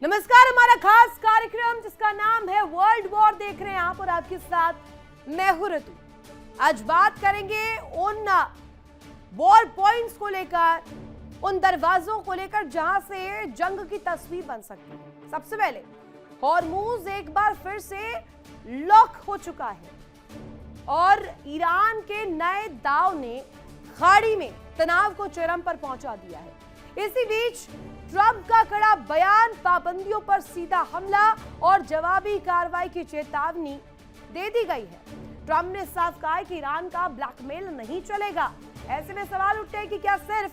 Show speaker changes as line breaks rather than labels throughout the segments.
नमस्कार, हमारा खास कार्यक्रम जिसका नाम है वर्ल्ड वॉर देख रहे हैं आप और आपके साथ मैं हूं ऋतु। आज बात करेंगे उन वॉर पॉइंट्स को लेकर, उन दरवाजों को लेकर जहां से जंग की तस्वीर बन सकती है। सबसे पहले हॉर्मूज एक बार फिर से लॉक हो चुका है और ईरान के नए दाव ने खाड़ी में तनाव को चरम पर पहुंचा दिया है। इसी बीच ट्रंप का कड़ा बयान, पाबंदियों पर सीधा हमला और जवाबी कार्रवाई की चेतावनी दे दी गई है। ट्रंप ने साफ कहा है कि ईरान का ब्लैकमेल नहीं चलेगा। ऐसे में सवाल उठते हैं कि क्या सिर्फ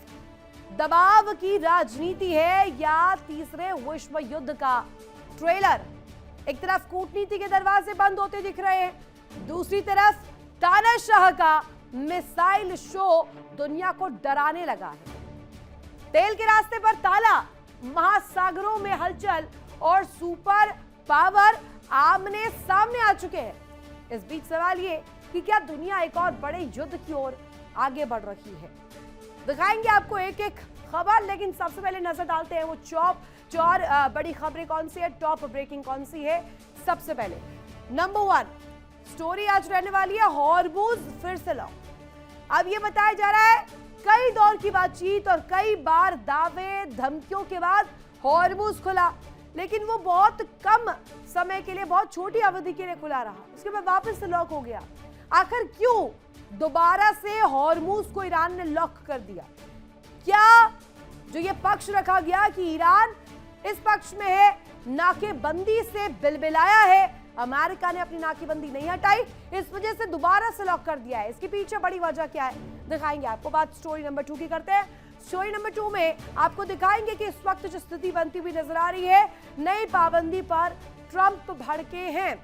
दबाव की राजनीति है या तीसरे विश्व युद्ध का ट्रेलर। एक तरफ कूटनीति के दरवाजे बंद होते दिख रहे हैं, दूसरी तरफ तानाशाह का मिसाइल शो दुनिया को डराने लगा है। तेल के रास्ते पर ताला, महासागरों में हलचल और सुपर पावर आमने सामने आ चुके हैं। इस बीच सवाल ये कि क्या दुनिया एक और बड़े युद्ध की ओर आगे बढ़ रही है। दिखाएंगे आपको एक एक खबर, लेकिन सबसे पहले नजर डालते हैं वो चार बड़ी खबरें कौन सी है, टॉप ब्रेकिंग कौन सी है। सबसे पहले नंबर 1 स्टोरी आज रहने वाली है हॉर्मूज फिर से लॉक। अब ये बताया जा रहा है कई दौर की बातचीत और कई बार दावे धमकियों के बाद हॉर्मूज खुला, लेकिन वो बहुत कम समय के लिए, बहुत छोटी अवधि के लिए खुला रहा, उसके बाद वापस से लॉक हो गया। आखिर क्यों दोबारा से हॉर्मूज को ईरान ने लॉक कर दिया? क्या जो ये पक्ष रखा गया कि ईरान इस पक्ष में है, नाकेबंदी से बिलबिलाया है, अमेरिका ने अपनी नाकेबंदी नहीं हटाई, इस वजह से दोबारा से लॉक कर दिया है। इसके पीछे बड़ी वजह क्या है दिखाएंगे आपको। बात स्टोरी नंबर 2 की करते हैं। स्टोरी नंबर 2 में आपको दिखाएंगे कि इस वक्त जो स्थिति बनती हुई नजर आ रही है, नई पाबंदी पर ट्रंप भड़के हैं।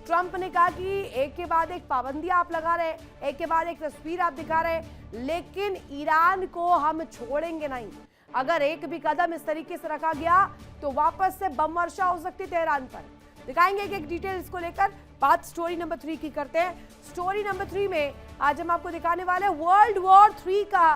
ट्रंप ने कहा कि एक के बाद एक पाबंदियां आप लगा रहे हैं, एक के बाद एक तस्वीर आप दिखा रहे हैं, लेकिन ईरान को हम छोड़ेंगे नहीं। अगर एक भी कदम इस तरीके से रखा गया तो वापस से बम वर्षा हो सकती है तेहरान पर। दिखाएंगे एक डिटेल इसको लेकर। बात स्टोरी नंबर 3 की करते हैं। स्टोरी नंबर 3 में आज हम आपको दिखाने वाले वर्ल्ड वॉर 3 का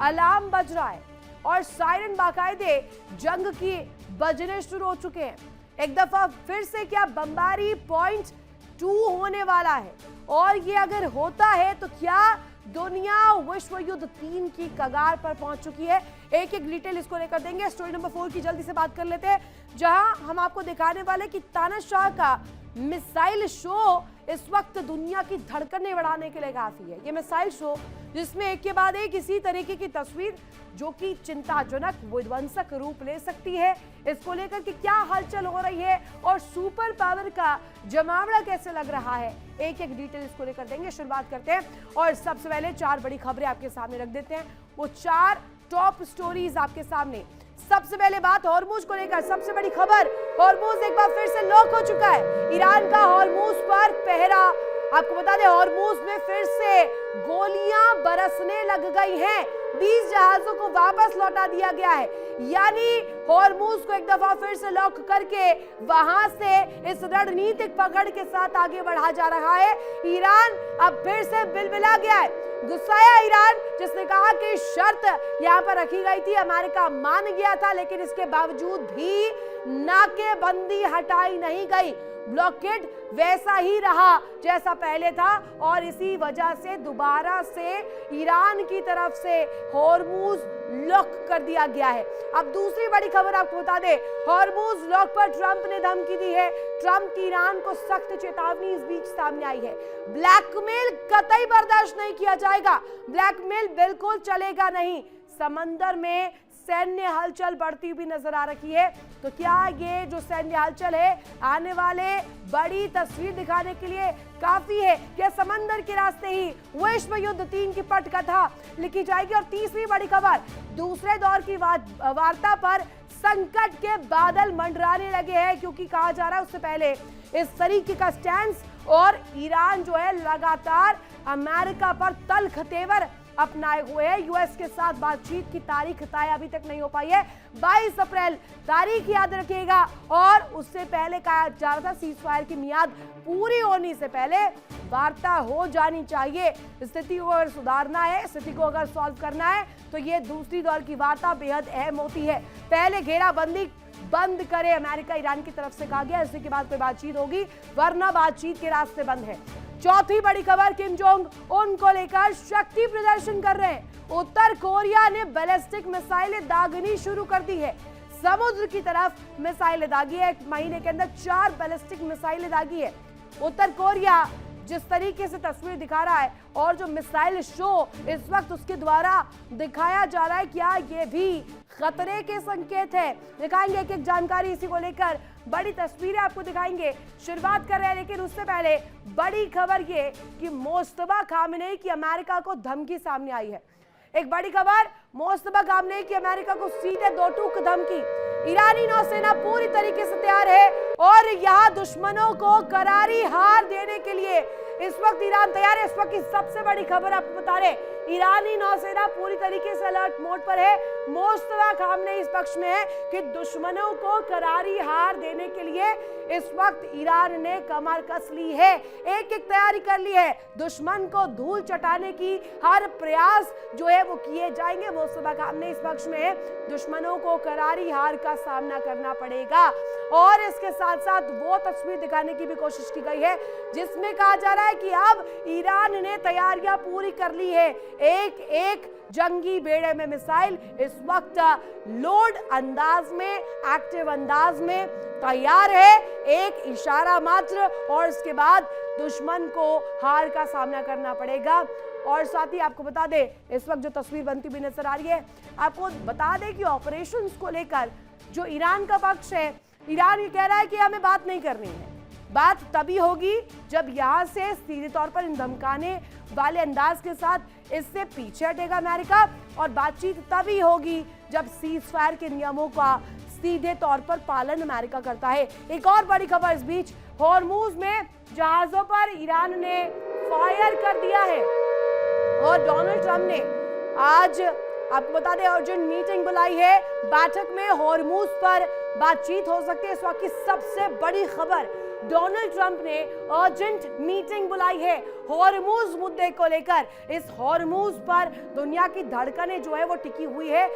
अलार्म बज रहा है और सायरन बाकायदे जंग की बजने शुरू हो चुके हैं। एक दफा फिर से क्या बमबारी पॉइंट 2 होने वाला है, और ये अगर होता है तो क्या दुनिया विश्व युद्ध 3 की कगार पर पहुंच चुकी है। एक एक डिटेल इसको लेकर देंगे। स्टोरी नंबर 4 की जल्दी से बात कर लेते हैं, जहां हम आपको दिखाने वाले कि तानाशाह का मिसाइल शो इस वक्त दुनिया की धड़कनें बढ़ाने के लिए काफी है। ये मिसाइल शो जिसमें एक के बाद एक इसी तरीके की तस्वीर जो कि चिंताजनक विध्वंसक रूप ले सकती है, इसको लेकर कि क्या हलचल हो रही है और सुपर पावर का जमावड़ा कैसे लग रहा है, एक एक डिटेल इसको लेकर देंगे। शुरुआत करते हैं और सबसे पहले 4 बड़ी खबरें आपके सामने रख देते हैं, वो 4 टॉप स्टोरीज आपके सामने। सबसे पहले बात हॉर्मूज को लेकर, सबसे बड़ी खबर, हॉर्मूज एक बार फिर से लॉक हो चुका है। ईरान का हॉर्मूज पर पहरा। आपको बता दें हॉर्मूज में फिर से गोलियां बरसने लग गई हैं। 20 जहाजों को वापस लौटा दिया गया है, यानी हॉर्मूज को एक दफा फिर से लॉक करके वहां से इस रणनीतिक पकड़ के साथ आगे बढ़ा जा रहा है। ईरान अब फिर से बिलबिला गया है, गुस्साया ईरान, जिसने कहा कि शर्त यहां पर रखी गई थी, अमेरिका मान गया था, लेकिन इसके बावजूद भी नाकेबंदी हटाई नहीं गई। ब्लॉकेड वैसा ही रहा जैसा पहले था और इसी वजह से दोबारा से ईरान की तरफ से हॉर्मूज लॉक कर दिया गया है। अब दूसरी बड़ी खबर आपको बता दें, हॉर्मूज लॉक पर ट्रंप ने धमकी दी है। ट्रंप की ईरान को सख्त चेतावनी इस बीच सामने आई है। ब्लैकमेल कतई बर्दाश्त नहीं किया जाएगा, ब्लैकमेल बिल्कुल चलेगा नहीं। समंदर में सैन्य हलचल बढ़ती हुई नजर आ रही है, तो क्या ये जो सैन्य हलचल है आने वाले बड़ी तस्वीर दिखाने के लिए काफी है? क्या समंदर के रास्ते ही विश्व युद्ध 3 की पटकथा लिखी जाएगी? और तीसरी बड़ी खबर, दूसरे दौर की वार्ता पर संकट के बादल मंडराने लगे हैं, क्योंकि कहा जा रहा है उससे पहले इस तरीके का स्टैंड और ईरान जो है लगातार अमेरिका पर तल्ख तेवर अपनाए हुए हैं। यूएस के साथ बातचीत की तारीख तय अभी तक नहीं हो पाई है। 22 अप्रैल तारीख याद रखिएगा, और उससे पहले कहा जा रहा था सीज फायर की मियाद पूरी होने से पहले वार्ता हो जानी चाहिए। स्थिति को अगर सुधारना है, स्थिति को अगर सॉल्व करना है, तो ये दूसरी दौर की वार्ता बेहद अहम होती है। पहले घेराबंदी बंद करे, अमेरिका ईरान की तरफ से कहा गया। इसी के बाद कोई बातचीत होगी, वरना बातचीत के रास्ते बंद है। चौथी बड़ी खबर, किम जोंग उन को लेकर शक्ति प्रदर्शन कर रहे हैं। उत्तर कोरिया ने बैलिस्टिक मिसाइलें दागनी शुरू कर दी है। समुद्र की तरफ मिसाइलें दागी है। 1 महीने के अंदर 4 बैलिस्टिक मिसाइलें दागी है। उत्तर कोरिया जिस तरीके से तस्वीर दिखा रहा है और जो मिसाइल शो इस वक्त उसके द्वारा दिखाया जा रहा है, क्या ये भी खतरे के संकेत है? दिखाएंगे एक एक जानकारी इसी को लेकर, बड़ी तस्वीरें आपको दिखाएंगे। शुरुआत कर रहे हैं, लेकिन उससे पहले बड़ी खबर ये कि मोस्तफा खामेनेई की अमेरिका को धमकी सामने आई है। एक बड़ी खबर, मोस्तफा खामेनेई की अमेरिका को सीधे दो टूक धमकी। ईरानी नौसेना पूरी तरीके से तैयार है और यहाँ दुश्मनों को करारी हार देने के लिए इस वक्त ईरान तैयार है। इस वक्त की सबसे बड़ी खबर आपको बता रहे, ईरानी नौसेना पूरी तरीके से अलर्ट मोड पर है। मोस्तफा खामेनेई इस पक्ष में है कि दुश्मनों को करारी हार देने के लिए इस वक्त ईरान ने कमर कस ली है, एक एक तैयारी कर ली है। दुश्मन को धूल चटाने की हर प्रयास जो है वो किए जाएंगे। मोस्तफा खामेनेई इस पक्ष में है, दुश्मनों को करारी हार का सामना करना पड़ेगा। और इसके साथ साथ वो तस्वीर दिखाने की भी कोशिश की गई है जिसमें कहा जा रहा है कि अब ईरान ने तैयारियां पूरी कर ली है। एक एक जंगी बेड़े में मिसाइल इस वक्त लोड अंदाज में, एक्टिव अंदाज में तैयार है। एक इशारा मात्र और इसके बाद दुश्मन को हार का सामना करना पड़ेगा। और साथ ही आपको बता दें, इस वक्त जो तस्वीर बनती हुई नजर आ रही है, आपको बता दें कि ऑपरेशंस को लेकर जो ईरान का पक्ष है, ईरान ये कह रहा है कि हमें बात नहीं करनी है। बात तभी होगी जब यहां से सीधे तौर पर इन धमकाने वाले अंदाज के साथ इससे पीछे हटेगा अमेरिका, और बातचीत तभी होगी जब सीज फायर के नियमों का सीधे तौर पर पालन अमेरिका करता है। एक और बड़ी खबर इस बीच, हॉर्मूज में जहाजों पर ईरान ने फायर कर दिया है और डोनाल्ड ट्रंप ने आज आपको बता दें अर्जेंट मीटिंग बुलाई है। बैठक में हॉर्मूज पर बातचीत हो सकती है। इस वक्त की सबसे बड़ी खबर, डोनाल्ड ट्रंप ने अर्जेंट मीटिंग बुलाई है हॉर्मूज मुद्दे को लेकर। इस हॉर्मूज पर दुनिया की धड़कनें जो है वो टिकी हुई है।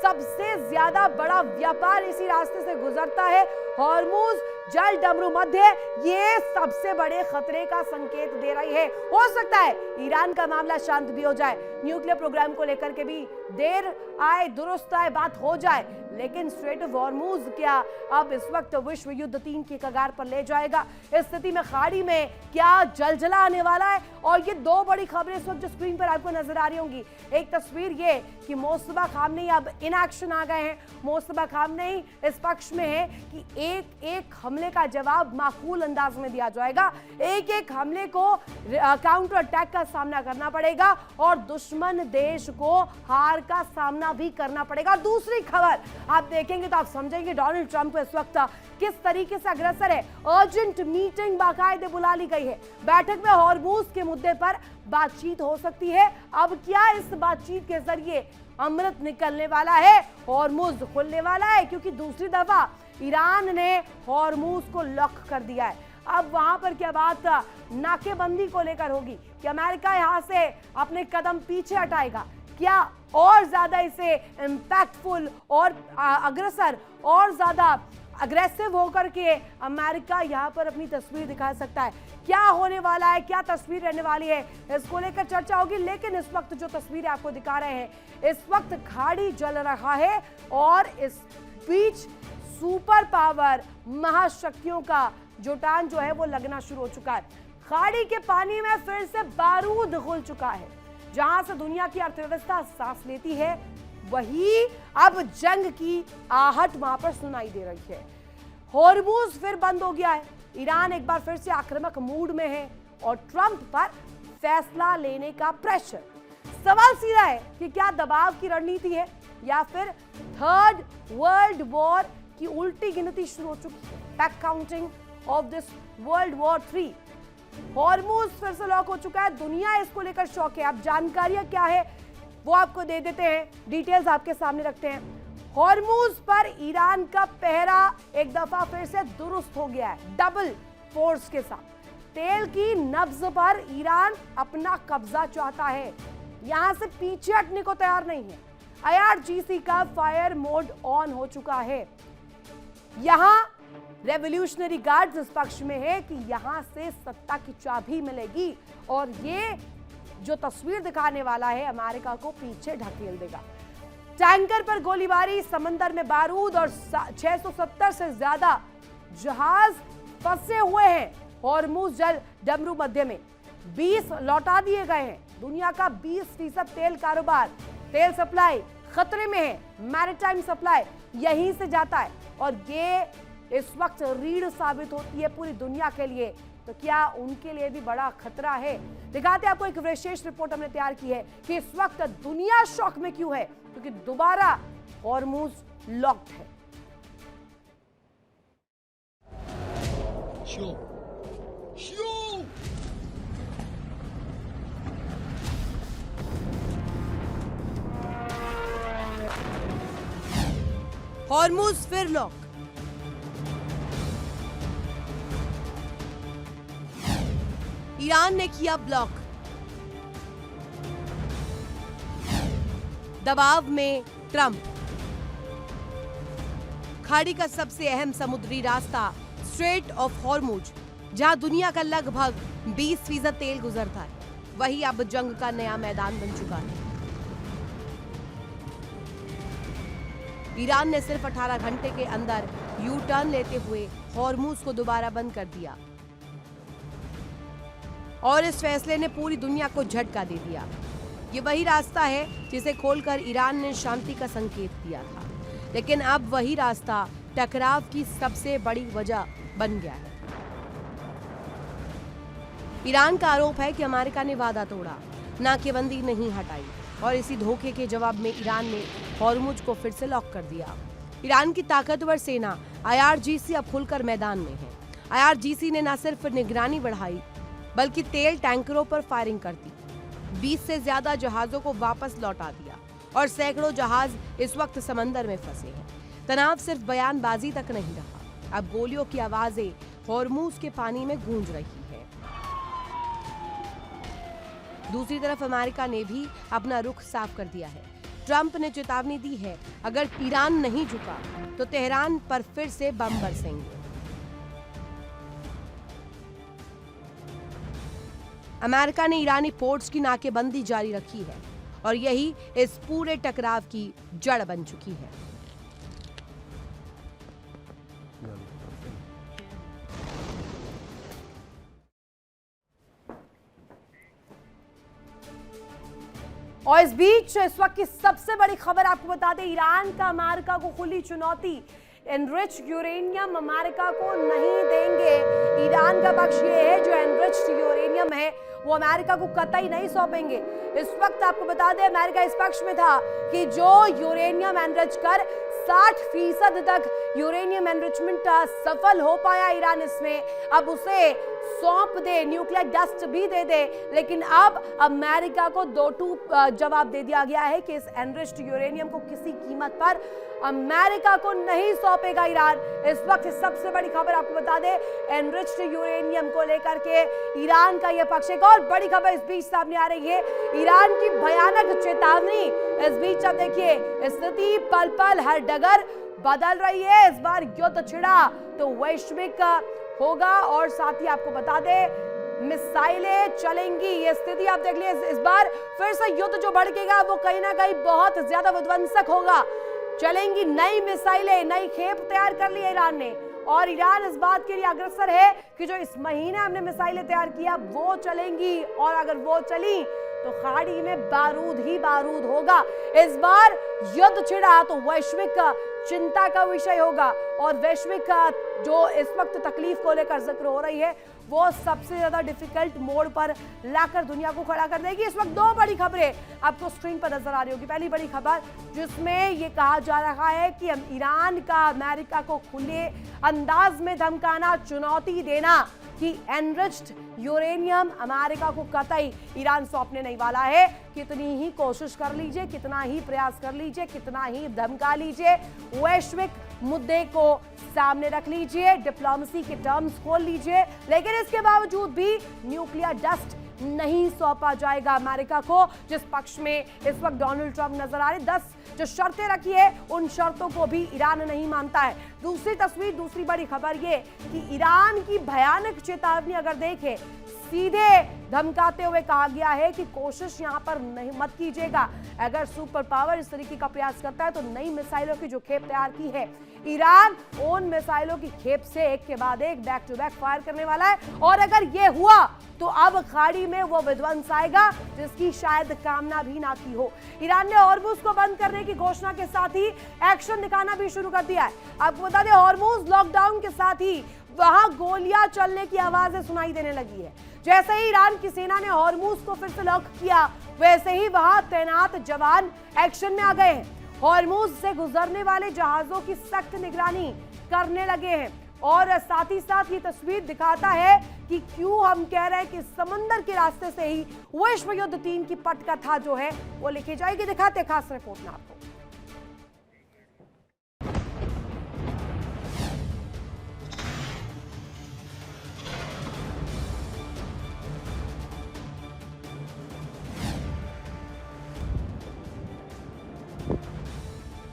सबसे ज्यादा बड़ा व्यापार इसी रास्ते से गुजरता है। हॉर्मूज जल डमरू मध्य ये सबसे बड़े खतरे का संकेत दे रही है। हो सकता है ईरान का मामला शांत भी हो जाए, न्यूक्लियर प्रोग्राम को लेकर के भी देर आए दुरुस्त आए बात हो जाए, लेकिन स्ट्रेट ऑफ हॉर्मूज क्या अब इस वक्त विश्व युद्ध 3 की कगार पर ले जाएगा? इस स्थिति में खाड़ी में क्या जलजला आने वाला है? और ये दो बड़ी खबरें इस वक्त जो स्क्रीन पर आपको नजर आ रही होंगी। एक तस्वीर ये कि मोस्तफा खामेनेई अब इन एक्शन आ गए हैं। मोस्तफा खामेनेई इस पक्ष में है कि एक एक हमले का जवाब माकूल अंदाज में दिया जाएगा, एक एक हमले को काउंटर अटैक का सामना करना पड़ेगा और दुश्मन देश को हार का सामना भी करना पड़ेगा। दूसरी खबर आप देखेंगे तो आप समझेंगे डोनाल्ड ट्रंप इस वक्त किस तरीके से अग्रसर है। अर्जेंट मीटिंग बाकायदे बुला ली गई है। बैठक में हॉर्मूज के मुद्दे पर बातचीत हो सकती है। अब क्या इस बातचीत के जरिए अमृत निकलने वाला है, हॉर्मूज खुलने वाला है? क्योंकि दूसरी दफा ईरान ने हॉर्मूज को लॉक कर दिया है। अब वहां पर क्या बात नाकेबंदी को लेकर होगी कि अमेरिका यहां से अपने कदम पीछे हटाएगा? क्या और ज्यादा इसे इंपैक्टफुल और अग्रसर और ज्यादा अग्रेसिव होकर के अमेरिका यहां पर अपनी तस्वीर दिखा सकता है? क्या होने वाला है, क्या तस्वीर रहने वाली है, इसको लेकर चर्चा होगी। लेकिन इस वक्त जो तस्वीरें आपको दिखा रहे हैं, इस वक्त खाड़ी जल रहा है और इस बीच सुपर पावर महाशक्तियों का जुटान जो है वो लगना शुरू हो चुका है। खाड़ी के पानी में फिर से बारूद घुल चुका है। जहां से दुनिया की अर्थव्यवस्था सांस लेती है, वही अब जंग की आहट वहां पर सुनाई दे रही है। हॉर्मूज फिर बंद हो गया है। ईरान एक बार फिर से आक्रामक मूड में है और ट्रंप पर फैसला लेने का प्रेशर। सवाल सीधा है कि क्या दबाव की रणनीति है या फिर थर्ड वर्ल्ड वॉर की उल्टी गिनती शुरू हो चुकी है? Back counting of this world war 3। Hormuz फिर से लॉक हो चुका है। दुनिया इसको लेकर शौक है। अब जानकारियां क्या है वो आपको दे देते हैं, डिटेल्स आपके सामने रखते हैं। हॉर्मूज पर ईरान का पहरा एक दफा फिर से दुरुस्त हो गया है, डबल फोर्स के साथ। तेल की नब्ज पर ईरान अपना कब्जा चाहता है, यहां से पीछे हटने को तैयार नहीं है। IRGC का फायर मोड ऑन हो चुका है। यहां रेवोल्यूशनरी गार्ड्स इस पक्ष में है कि यहां से सत्ता की चाबी मिलेगी और ये जो तस्वीर दिखाने वाला है अमेरिका को पीछे ढकेल देगा। टैंकर पर गोलीबारी, समंदर में बारूद और 670 से ज्यादा जहाज फंसे हुए हैं हॉर्मुज जल डमरू मध्य में। 20 लौटा दिए गए हैं। दुनिया का 20% तेल कारोबार, तेल सप्लाई खतरे में है। मैरीटाइम सप्लाई यहीं से जाता है और ये इस वक्त रीढ़ साबित होती है पूरी दुनिया के लिए। तो क्या उनके लिए भी बड़ा खतरा है? दिखाते हैं आपको एक विशेष रिपोर्ट हमने तैयार की है कि इस वक्त दुनिया शॉक में क्यों है, क्योंकि दोबारा हॉर्मुज लॉक्ड है। हॉर्मुज फिर लॉक। ईरान ने किया ब्लॉक। दबाव में ट्रंप। खाड़ी का सबसे अहम समुद्री रास्ता स्ट्रेट ऑफ हॉर्मुज, जहां दुनिया का लगभग 20% तेल गुजरता है, वही अब जंग का नया मैदान बन चुका है। ईरान ने सिर्फ 18 घंटे के अंदर यू टर्न लेते हुए हॉर्मुज को दोबारा बंद कर दिया और इस फैसले ने पूरी दुनिया को झटका दे दिया। ये वही रास्ता है जिसे खोलकर ईरान ने शांति का संकेत दिया था, लेकिन अब वही रास्ता टकराव की सबसे बड़ी वजह बन गया है। ईरान का आरोप है कि अमेरिका ने वादा तोड़ा, नाकेबंदी नहीं हटाई और इसी धोखे के जवाब में ईरान ने हॉर्मुज को फिर से लॉक कर दिया। ईरान की ताकतवर सेना IRGC अब खुलकर मैदान में है। IRGC ने न सिर्फ निगरानी बढ़ाई बल्कि तेल टैंकरों पर फायरिंग कर दी, 20 से ज्यादा जहाजों को वापस लौटा दिया और सैकड़ों जहाज इस वक्त समंदर में फंसे हैं। तनाव सिर्फ बयानबाजी तक नहीं रहा, अब गोलियों की आवाजें हॉर्मुज के पानी में गूंज रही है। दूसरी तरफ अमेरिका ने भी अपना रुख साफ कर दिया है। ट्रंप ने चेतावनी दी है, अगर ईरान नहीं झुका तो तेहरान पर फिर से बम बरसेंगे। अमेरिका ने ईरानी पोर्ट्स की नाकेबंदी जारी रखी है और यही इस पूरे टकराव की जड़ बन चुकी है। और इस बीच इस वक्त की सबसे बड़ी खबर आपको बता दें, ईरान का अमेरिका को खुली चुनौती। एनरिच यूरेनियम अमेरिका को नहीं देंगे। ईरान का पक्ष ये है जो एनरिच यूरेनियम है वो अमेरिका को कतई नहीं सौंपेंगे। इस वक्त आपको बता दें अमेरिका इस पक्ष में था कि जो यूरेनियम एनरिच कर 60% तक यूरेनियम एनरिचमेंट सफल हो पाया ईरान इसमें, अब उसे सौंप दे, न्यूक्लियर डस्ट भी दे दे। लेकिन अब अमेरिका को 2-2 जवाब दे दिया गया है कि इस एनरिच्ड यूरेनियम को किसी कीमत पर अमेरिका को नहीं सौंपेगा ईरान। इस वक्त सबसे बड़ी खबर आपको बता दें, एनरिच्ड यूरेनियम को लेकर के ईरान का यह पक्ष। एक और बड़ी खबर इस बीच सामने आ रही है, ईरान की भयानक चेतावनी। इस बीच अब देखिए स्थिति पल पल हर डगर बदल रही है। इस बार युद्ध छिड़ा तो वैश्विक होगा और साथ ही आपको बता दें मिसाइलें चलेंगी। ये स्थिति आप देख लीजिए, इस बार फिर से युद्ध जो भड़केगा वो कहीं ना कहीं बहुत ज्यादा विध्वंसक होगा। चलेंगी नई मिसाइलें, नई खेप तैयार कर ली है ईरान ने और ईरान इस बात के लिए अग्रसर है कि जो इस महीने हमने मिसाइलें तैयार किया वो चलेंगी और अगर वो चली तो खाड़ी में बारूद ही बारूद होगा। इस बार युद्ध छिड़ा तो वैश्विक चिंता का विषय होगा और वैश्विक जो इस वक्त तकलीफ को लेकर जिक्र हो रही है वो सबसे ज्यादा डिफिकल्ट मोड पर लाकर दुनिया को खड़ा कर देगी। इस वक्त 2 बड़ी खबरें आपको स्क्रीन पर नजर आ रही होगी। पहली बड़ी खबर जिसमें ये कहा जा रहा है कि ईरान का अमेरिका को खुले अंदाज में धमकाना, चुनौती देना कि एनरिच्ड यूरेनियम अमेरिका को कतई ईरान सौंपने नहीं वाला है। कितनी ही कोशिश कर लीजिए, कितना ही प्रयास कर लीजिए, कितना ही धमका लीजिए, वैश्विक मुद्दे को सामने रख लीजिए, डिप्लोमेसी के टर्म्स खोल लीजिए, लेकिन इसके बावजूद भी न्यूक्लियर डस्ट नहीं सौंपा जाएगा अमेरिका को, जिस पक्ष में इस वक्त डोनाल्ड ट्रंप नजर आ रहे। 10 जो शर्तें रखी है उन शर्तों को भी ईरान नहीं मानता है। दूसरी तस्वीर, दूसरी बड़ी खबर ये कि ईरान की भयानक चेतावनी अगर देखें, सीधे धमकाते हुए कहा गया है कि कोशिश यहां पर नहीं मत कीजिएगा। अगर सुपर पावर इस तरीके का प्रयास करता है तो नई मिसाइलों की जो खेप तैयार की है ईरान, उन मिसाइलों की खेप से एक के बाद एक बैक टू बैक फायर करने वाला है। और अगर ये हुआ तो अब खाड़ी में वो विध्वंस आएगा जिसकी शायद कामना भी ना की हो। ईरान ने हॉर्मुज को बंद करने की घोषणा के साथ ही एक्शन दिखाना भी शुरू कर दिया है। आपको बता दें, हॉर्मुज लॉकडाउन के साथ ही वहां गोलियां चलने की आवाजें सुनाई देने लगी है। जैसे ही ईरान की सेना ने हॉर्मुज को फिर से लॉक किया, वैसे ही वहां तैनात जवान एक्शन में आ गए हैं। हॉर्मुज से गुजरने वाले जहाजों की सख्त निगरानी करने लगे हैं। और साथ ही साथ ये तस्वीर दिखाता है कि क्यों हम कह रहे हैं कि समंदर के रास्ते से ही विश्व युद्ध 3 की पटकथा जो है वो लिखी जाएगी। दिखाते खास रिपोर्ट में आपको।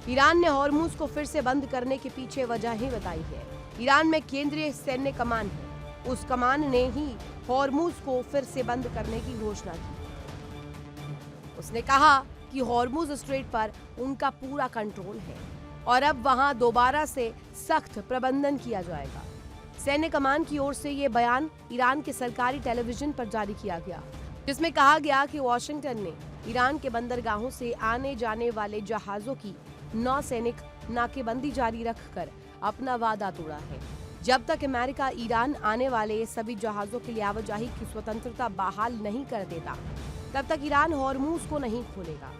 ईरान ने हॉर्मुज को फिर से बंद करने के पीछे वजह ही बताई है। ईरान में केंद्रीय सैन्य कमान है, उस कमान ने ही हॉर्मुज को फिर से बंद करने की घोषणा की। उसने कहा कि हॉर्मुज स्ट्रेट पर उनका पूरा कंट्रोल है और अब वहां दोबारा से सख्त प्रबंधन किया जाएगा। सैन्य कमान की ओर से यह बयान ईरान के सरकारी टेलीविजन पर जारी किया गया, जिसमें कहा गया कि वॉशिंगटन ने ईरान के बंदरगाहों से आने जाने वाले जहाजों की नौसैनिक नाकेबंदी जारी रखकर अपना वादा तोड़ा है। जब तक अमेरिका ईरान आने वाले सभी जहाजों के लिए आवाजाही की स्वतंत्रता बहाल नहीं कर देता, तब तक ईरान हॉर्मुज को नहीं खोलेगा।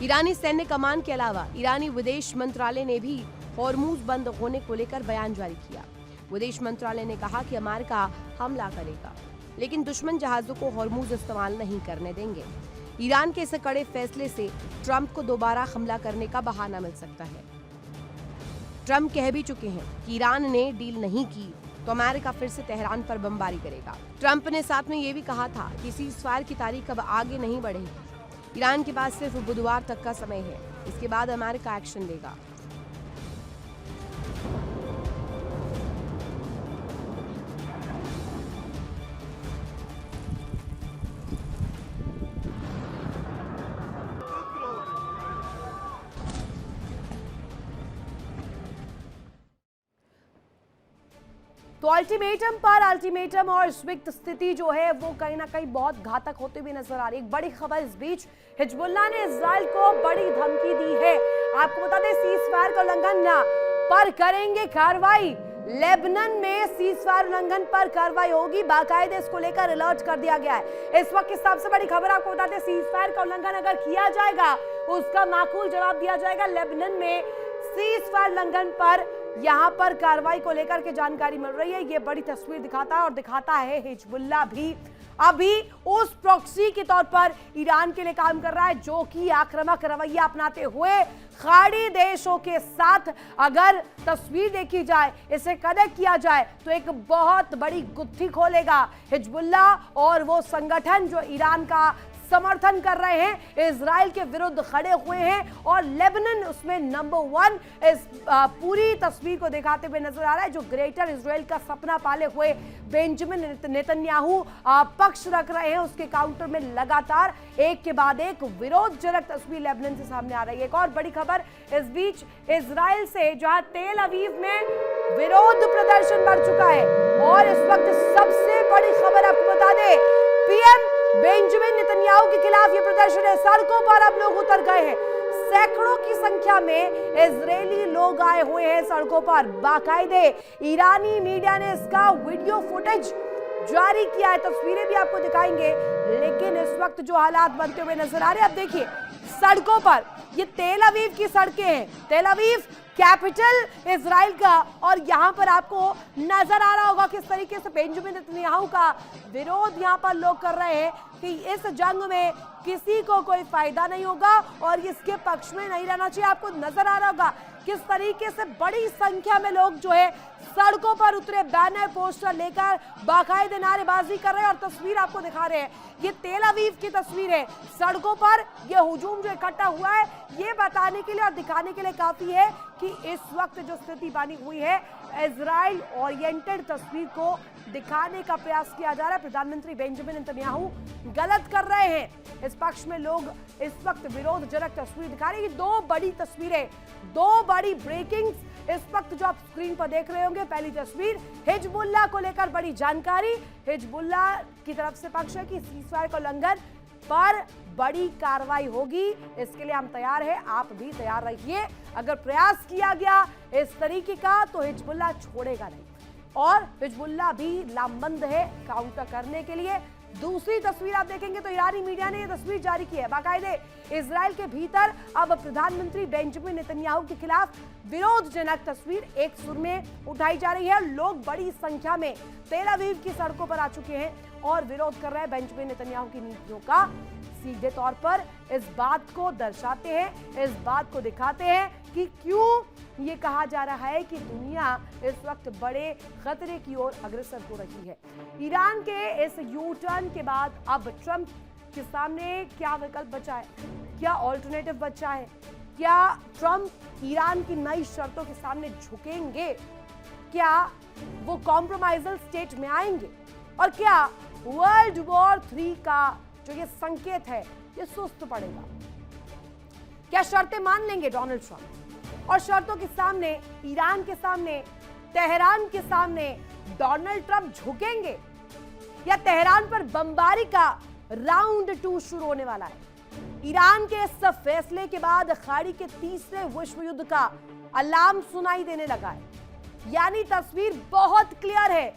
ईरानी सैन्य कमान के अलावा ईरानी विदेश मंत्रालय ने भी हॉर्मुज बंद होने को लेकर बयान जारी किया। विदेश मंत्रालय ने कहा कि अमेरिका हमला करेगा, लेकिन दुश्मन जहाजों को हॉर्मुज इस्तेमाल नहीं करने देंगे। ईरान के इस कड़े फैसले से ट्रंप को दोबारा हमला करने का बहाना मिल सकता है। ट्रंप कह भी चुके हैं कि ईरान ने डील नहीं की तो अमेरिका फिर से तेहरान पर बमबारी करेगा। ट्रंप ने साथ में ये भी कहा था कि सीज़फायर की तारीख अब आगे नहीं बढ़ेगी। ईरान के पास सिर्फ बुधवार तक का समय है, इसके बाद अमेरिका एक्शन लेगा। तो अल्टीमेटम पर अल्टीमेटम और स्विफ्ट स्थिति जो है वो कहीं ना कहीं बहुत घातक होते हुए नजर आ रही है। एक बड़ी खबर इस बीच, हिजबुल्लाह ने इजराइल को बड़ी धमकी दी है। आपको बता दें, सीज़फायर का उल्लंघन पर करेंगे कार्रवाई। लेबनान में सीज़फायर उल्लंघन पर कार्रवाई होगी, बाकायदे इसको लेकर अलर्ट कर दिया गया है। इस वक्त की सबसे बड़ी खबर आपको बता दें, सीज़फायर का उल्लंघन अगर किया जाएगा उसका माकूल जवाब दिया जाएगा। लेबनान में सीज़फायर उल्लंघन पर यहां पर कार्रवाई को लेकर के जानकारी मिल रही है। ये बड़ी तस्वीर दिखाता है और दिखाता है हिजबुल्लाह भी अभी उस प्रॉक्सी के तौर पर ईरान के लिए काम कर रहा है, जो कि आक्रामक रवैया अपनाते हुए खाड़ी देशों के साथ अगर तस्वीर देखी जाए, इसे कनेक्ट किया जाए तो एक बहुत बड़ी गुत्थी खोलेगा। हिजबुल्लाह और वो संगठन जो ईरान का समर्थन कर रहे हैं, इजराइल के विरुद्ध खड़े हुए हैं और लेबनान उसमें नंबर 1 इस पूरी तस्वीर को दिखाते हुए नजर आ रहा है। जो ग्रेटर इजराइल का सपना पाले हुए बेंजामिन नेतन्याहू पक्ष रख रहे हैं, उसके काउंटर में लगातार एक के बाद एक विरोधजनक तस्वीर लेबनान से सामने आ रही है। एक और बड़ी खबर इस बीच, इजराइल से जहां तेल अवीव में विरोध प्रदर्शन बढ़ चुका है और इस वक्त सबसे बड़ी खबर आपको बता दें, पीएम बेंजामिन नेतन्याहू के खिलाफ ये प्रदर्शन है। सड़कों पर अब लोग उतर गए हैं, सैकड़ों की संख्या में इजरायली लोग आए हुए हैं सड़कों पर। बाकायदे ईरानी मीडिया ने इसका वीडियो फुटेज जारी किया है, तस्वीरें भी आपको दिखाएंगे। लेकिन इस वक्त जो हालात बनते हुए नजर आ रहे हैं, अब देखिए सड़कों पर, ये तेल अवीव की सड़कें हैं, तेल अवीव कैपिटल इजराइल का, और यहां पर आपको नजर आ रहा होगा किस तरीके से बेंजामिन नेतन्याहू का विरोध यहां पर लोग कर रहे हैं कि इस जंग में किसी को कोई फायदा नहीं होगा और इसके पक्ष में नहीं रहना चाहिए। आपको नजर आ रहा होगा किस तरीके से बड़ी संख्या में लोग जो है सड़कों पर उतरे, बैनर पोस्टर लेकर बाकायदे नारेबाजी कर रहे हैं। और तस्वीर आपको दिखा रहे हैं, ये तेल अवीव की तस्वीर है। सड़कों पर ये हुजूम जो इकट्ठा हुआ है, ये बताने के लिए और दिखाने के लिए काफी है कि इस वक्त जो स्थिति बनी हुई है, इजराइल ओरिएंटेड तस्वीर को दिखाने का प्रयास किया जा रहा है। प्रधानमंत्री बेंजामिन नेतन्याहू गलत कर रहे हैं। इस पक्ष में लोग इस वक्त विरोधजनक तस्वीर दिखा रहे हैं। ये दो बड़ी तस्वीरें, दो बड़ी ब्रेकिंग्स इस वक्त जो आप स्क्रीन पर देख रहे होंगे। पहली तस्वीर, हिजबुल्लाह को लेकर बड़ी जानकारी। हिजबुल्लाह की तरफ से पक्ष है कि सीजफायर का उल्लंघन पर बड़ी कार्रवाई होगी। इसके लिए हम तैयार हैं, आप भी तैयार रहिए। अगर प्रयास किया गया इस तरीके का तो हिजबुल्लाह छोड़ेगा नहीं, और हिजबुल्लाह भी लामबंद है काउंटर करने के लिए। दूसरी तस्वीर आप देखेंगे तो ईरानी मीडिया ने यह तस्वीर जारी की है। बाकायदे इजराइल के भीतर अब प्रधानमंत्री बेंजामिन नेतन्याहू के खिलाफ विरोधजनक तस्वीर एक सुर में उठाई जा रही है। लोग बड़ी संख्या में तेल अवीव की सड़कों पर आ चुके हैं और विरोध कर रहे हैं बेंजामिन नेतन्याहू की नीतियों का। सीधे तौर पर इस बात को दर्शाते हैं, इस बात को दिखाते हैं कि क्यों ये कहा जा रहा है कि दुनिया इस वक्त बड़े खतरे की ओर अग्रसर हो रही है। ईरान के इस यू टर्न के बाद अब ट्रंप के सामने क्या विकल्प बचा है, क्या ऑल्टरनेटिव बचा है? क्या ट्रंप ईरान की नई शर्तों के सामने झुकेंगे? क्या वो कॉम्प्रोमाइजल स्टेट में आएंगे? और क्या वर्ल्ड वॉर 3 का जो ये संकेत है ये सुस्त पड़ेगा? क्या शर्तें मान लेंगे डोनाल्ड ट्रंप? और शर्तों के सामने, ईरान के सामने, तेहरान के सामने डोनाल्ड ट्रंप झुकेंगे या तेहरान पर बमबारी का राउंड 2 शुरू होने वाला है? ईरान के इस फैसले के बाद खाड़ी के तीसरे विश्व युद्ध का अलार्म सुनाई देने लगा है। यानी तस्वीर बहुत क्लियर है,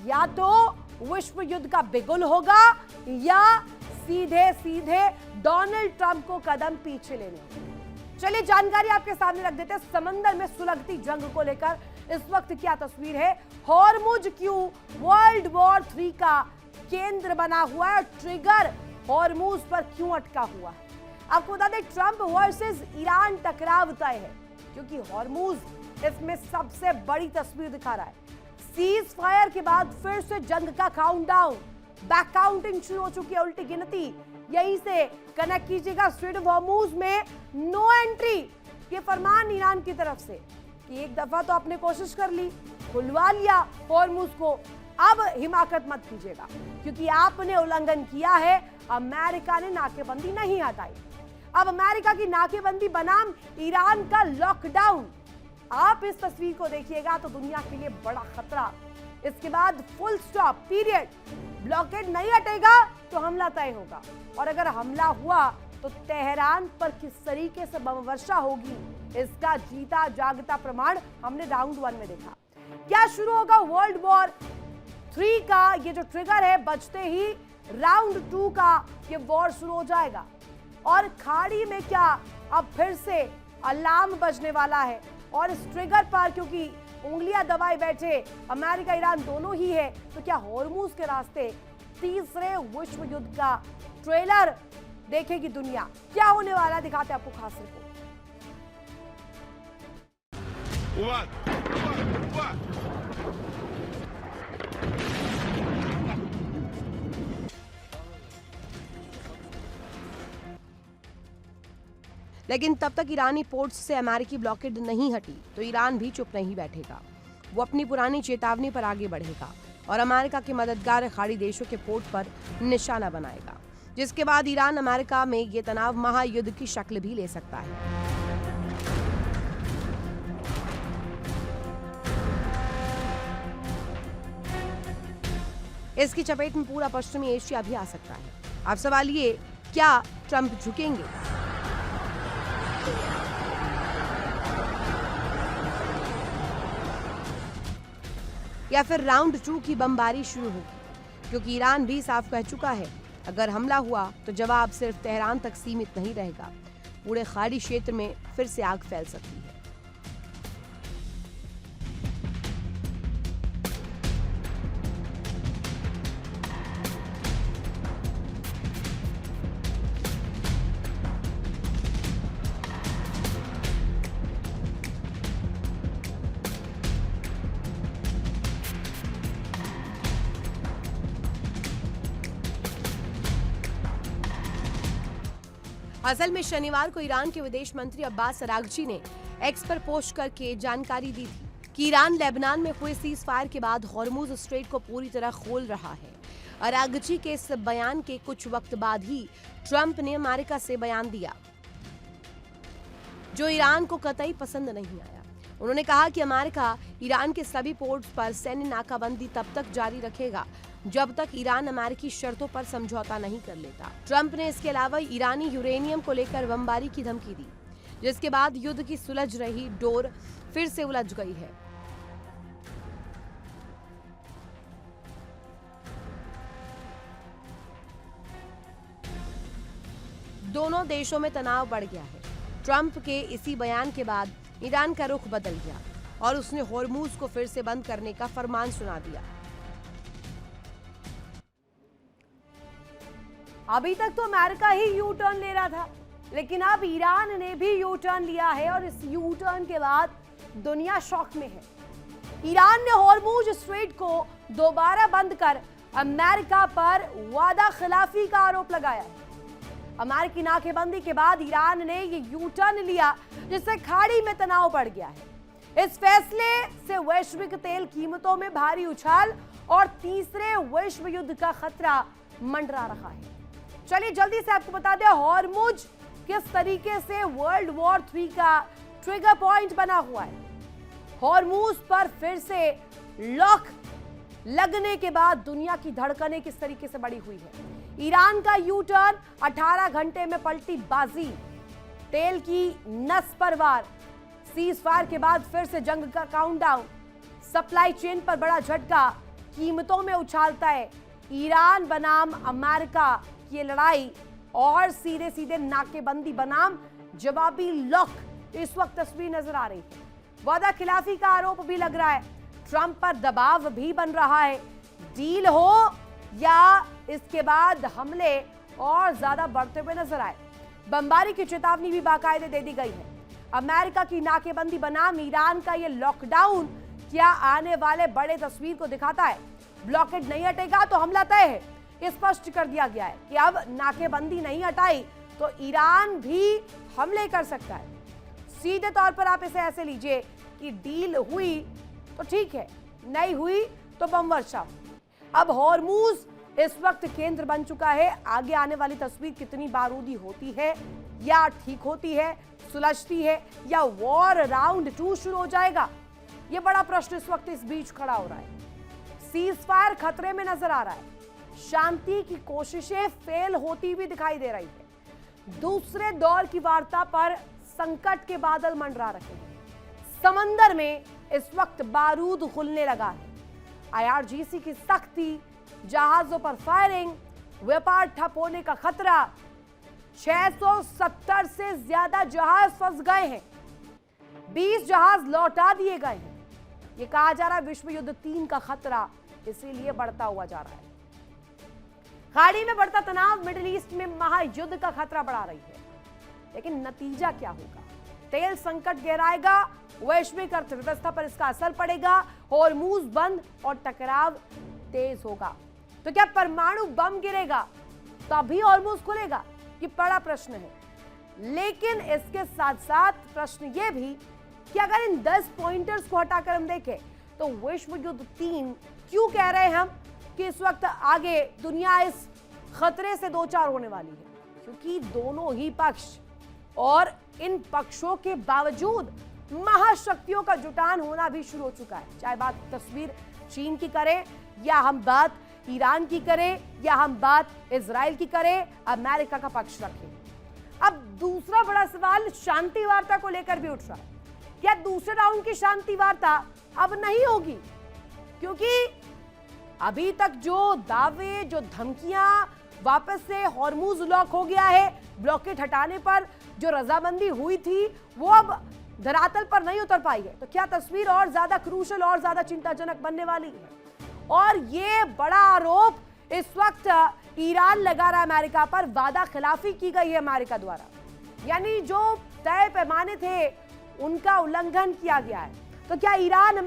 या तो विश्व युद्ध का बिगुल होगा या सीधे सीधे डोनाल्ड ट्रंप को कदम पीछे लेने होंगे। चलिए जानकारी आपके सामने रख देते हैं। समंदर में सुलगती जंग को लेकर इस वक्त क्या तस्वीर है? हॉर्मुज क्यों वर्ल्ड वॉर 3 का केंद्र बना हुआ है? ट्रिगर हॉर्मुज पर क्यों अटका हुआ है? आपको बता दें, ट्रंप वर्सेस ईरान टकराव तय है, क्योंकि हॉर्मुज इसमें सबसे बड़ी तस्वीर दिखा रहा है। सीज फायर के बाद फिर से जंग का काउंटडाउन, बैक काउंटिंग शुरू हो चुकी है, उल्टी गिनती। यहीं से कनेक्ट कीजिएगा। स्ट्रेट ऑफ हॉर्मुज में नो एंट्री, ये फरमान ईरान की तरफ से कि एक दफा तो आपने कोशिश कर ली, खुलवा लिया हॉर्मुज को, अब हिमाकत मत कीजिएगा, क्योंकि आपने उल्लंघन किया है। अमेरिका ने नाकेबंदी नहीं हटाई। अब अमेरिका की नाकेबंदी बनाम ईरान का लॉकडाउन। आप इस तस्वीर को देखिएगा तो दुनिया के लिए बड़ा खतरा। इसके बाद फुल स्टॉप, पीरियड। ब्लॉकेड नहीं हटेगा तो हमला तय होगा, और अगर हमला हुआ तो तेहरान पर किस तरीके से बम वर्षा होगी, इसका जीता जागता प्रमाण हमने राउंड 1 में देखा। क्या शुरू होगा वर्ल्ड वॉर 3 का ये जो ट्रिगर है, बजते ही राउंड 2 का ये वॉर शुरू हो जाएगा। और खाड़ी में क्या अब फिर से अलार्म बजने वाला है? और इस ट्रिगर पर क्योंकि उंगलियां दबाए बैठे अमेरिका ईरान दोनों ही है, तो क्या हॉर्मुज के रास्ते तीसरे विश्व युद्ध का ट्रेलर देखेगी दुनिया? क्या होने वाला दिखाते आपको खास रिपोर्ट। लेकिन तब तक ईरानी पोर्ट्स से अमेरिकी ब्लॉकेड नहीं हटी तो ईरान भी चुप नहीं बैठेगा। वो अपनी पुरानी चेतावनी पर आगे बढ़ेगा और अमेरिका के मददगार खाड़ी देशों के पोर्ट पर निशाना बनाएगा, जिसके बाद ईरान अमेरिका में ये तनाव महायुद्ध की शक्ल भी ले सकता है। इसकी चपेट में पूरा पश्चिमी एशिया भी आ सकता है। अब सवाल ये, क्या ट्रंप झुकेंगे? या फिर राउंड 2 की बमबारी शुरू होगी? क्योंकि ईरान भी साफ कह चुका है, अगर हमला हुआ तो जवाब सिर्फ तेहरान तक सीमित नहीं रहेगा, पूरे खाड़ी क्षेत्र में फिर से आग फैल सकती है। असल में शनिवार को ईरान के विदेश मंत्री अब्बास अरागची ने एक्स पर पोस्ट करके जानकारी दी थी कि ईरान लेबनान में हुए सीज फायर के बाद हॉर्मुज स्ट्रेट को पूरी तरह खोल रहा है। अरागची के इस बयान के कुछ वक्त बाद ही ट्रंप ने अमेरिका से बयान दिया, जो ईरान को कतई पसंद नहीं आया। उन्होंने कहा कि अमेरिका ईरान के सभी पोर्ट्स पर सैन्य नाकाबंदी तब तक जारी रखेगा जब तक ईरान अमेरिकी शर्तों पर समझौता नहीं कर लेता। ट्रंप ने इसके अलावा ईरानी यूरेनियम को लेकर बमबारी की धमकी दी, जिसके बाद युद्ध की सुलझ रही डोर फिर से उलझ गई है। दोनों देशों में तनाव बढ़ गया है। ट्रंप के इसी बयान के बाद ईरान का रुख बदल गया और उसने हॉर्मुज को फिर से बंद करने का फरमान सुना दिया। अभी तक तो अमेरिका ही यू टर्न ले रहा था, लेकिन अब ईरान ने भी यू टर्न लिया है और इस यू टर्न के बाद दुनिया शॉक में है। ईरान ने हॉर्मुज स्ट्रेट को दोबारा बंद कर अमेरिका पर वादा खिलाफी का आरोप लगाया है। अमेरिकी नाकेबंदी के बाद ईरान ने ये यू टर्न लिया, जिससे खाड़ी में तनाव बढ़ गया है। इस फैसले से वैश्विक तेल कीमतों में भारी उछाल और तीसरे विश्व युद्ध का खतरा मंडरा रहा है। चलिए जल्दी से आपको बता दें हॉर्मुज किस तरीके से वर्ल्ड वॉर 3 का ट्रिगर पॉइंट बना हुआ है। हॉर्मुज पर फिर से लॉक लगने के बाद दुनिया की धड़कनें किस तरीके से बढ़ी हुई है। ईरान का यू टर्न, 18 घंटे में पलटी बाजी, तेल की नस पर वार, सीज फायर के बाद फिर से जंग का काउंटडाउन, सप्लाई चेन पर बड़ा झटका, कीमतों में उछाल तय, ईरान बनाम अमेरिका की लड़ाई और सीधे सीधे नाकेबंदी बनाम जवाबी लॉक इस वक्त तस्वीर नजर आ रही है। वादा खिलाफी का आरोप भी लग रहा है, ट्रंप पर दबाव भी बन रहा है। डील हो या इसके बाद हमले और ज्यादा बढ़ते हुए नजर आए। बमबारी की चेतावनी भी बाकायदे दे दी गई है। अमेरिका की नाकेबंदी बनाम ईरान का ये लॉकडाउन क्या आने वाले बड़े तस्वीर को दिखाता है? ब्लॉकेड नहीं हटेगा तो हमला तय है, ये स्पष्ट कर दिया गया है कि अब नाकेबंदी नहीं हटाई तो ईरान भी हमले कर सकता है। सीधे तौर पर आप इसे ऐसे लीजिए कि डील हुई तो ठीक है, नहीं हुई तो बम वर्षा। अब हॉर्मुज इस वक्त केंद्र बन चुका है। आगे आने वाली तस्वीर कितनी बारूदी होती है या ठीक होती है, सुलझती है, या वॉर राउंड 2 शुरू हो जाएगा, यह बड़ा प्रश्न इस वक्त इस बीच खड़ा हो रहा है। सीज फायर खतरे में नजर आ रहा है, शांति की कोशिशें फेल होती हुई दिखाई दे रही है। दूसरे दौर की वार्ता पर संकट के बादल मंडरा रहे हैं। समंदर में इस वक्त बारूद खुलने लगा है। IRGC की सख्ती, जहाजों पर फायरिंग, व्यापार ठप होने का खतरा। 670 से ज्यादा जहाज फंस गए हैं, 20 जहाज लौटा दिए गए हैं। ये कहा जा रहा है विश्व युद्ध 3 का खतरा इसीलिए बढ़ता हुआ जा रहा है। खाड़ी में बढ़ता तनाव मिडिल ईस्ट में महायुद्ध का खतरा बढ़ा रही है। लेकिन नतीजा क्या होगा? तेल संकट गहराएगा, वैश्विक अर्थव्यवस्था पर इसका असर पड़ेगा, हॉर्मुज बंद और टकराव तेज होगा। तो क्या परमाणु बम गिरेगा तभी हॉर्मुज खुलेगा? ये बड़ा प्रश्न है। लेकिन इसके साथ साथ प्रश्न ये भी कि अगर इन 10 पॉइंटर्स को हटाकर हम देखें तो विश्व युद्ध 3 क्यों कह रहे हैं हम कि इस वक्त आगे दुनिया इस खतरे से दो चार होने वाली है? क्योंकि दोनों ही पक्ष और इन पक्षों के बावजूद महाशक्तियों का जुटान होना भी शुरू हो चुका है। चाहे बात तस्वीर चीन की करें या हम बात ईरान की करें या हम बात इजराइल की करें, अमेरिका का पक्ष रखें। अब दूसरा बड़ा सवाल शांति वार्ता को लेकर भी उठ रहा है। क्या दूसरे राउंड की शांति वार्ता अब नहीं होगी? क्योंकि अभी तक जो दावे, जो धमकियां, वापस से हॉर्मुज लॉक हो गया है, ब्लॉकेट हटाने पर जो रजामंदी हुई थी वो अब धरातल पर नहीं उतर पाई है। तो क्या तस्वीर और ज्यादा क्रूशल और ज्यादा चिंताजनक बनने वाली है? और ये बड़ा आरोप इस वक्त ईरान लगा रहा है अमेरिका पर। वादा खिलाफी की गई है अमेरिका द्वारा, यानी जो तय पैमाने थे उनका उल्लंघन किया गया है। तो क्या ईरान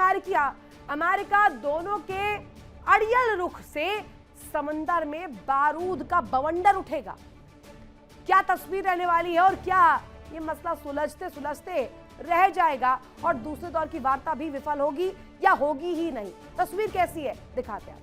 अमेरिका दोनों के अड़ियल रुख से समंदर में बारूद का बवंडर उठेगा? क्या तस्वीर रहने वाली है और क्या ये मसला सुलझते सुलझते रह जाएगा और दूसरे दौर की वार्ता भी विफल होगी या होगी ही नहीं। तस्वीर कैसी है दिखाते हैं।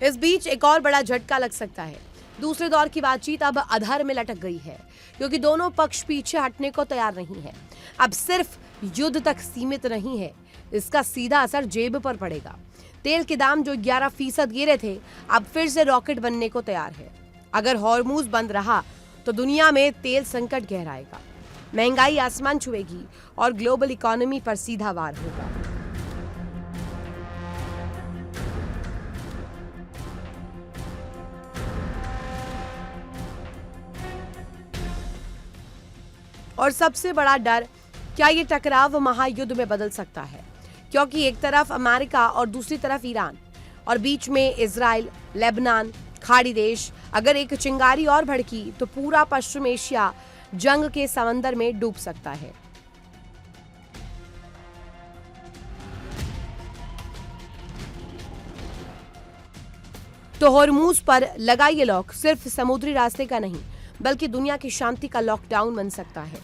इस बीच एक और बड़ा झटका लग सकता है। दूसरे दौर की बातचीत अब अधर में लटक गई है क्योंकि दोनों पक्ष पीछे हटने को तैयार नहीं है। अब सिर्फ युद्ध तक सीमित नहीं है, इसका सीधा असर जेब पर पड़ेगा। तेल के दाम जो 11% गिरे थे अब फिर से रॉकेट बनने को तैयार है। अगर हॉर्मूज बंद रहा तो दुनिया में तेल संकट गहराएगा, महंगाई आसमान छुएगी और ग्लोबल इकोनॉमी पर सीधा वार होगा। और सबसे बड़ा डर, क्या ये टकराव महायुद्ध में बदल सकता है? क्योंकि एक तरफ अमेरिका और दूसरी तरफ ईरान और बीच में इजराइल, लेबनान, खाड़ी देश। अगर एक चिंगारी और भड़की तो पूरा पश्चिम एशिया जंग के समंदर में डूब सकता है। तो हॉर्मूज पर लगा ये लॉक सिर्फ समुद्री रास्ते का नहीं बल्कि दुनिया की शांति का लॉकडाउन बन सकता है।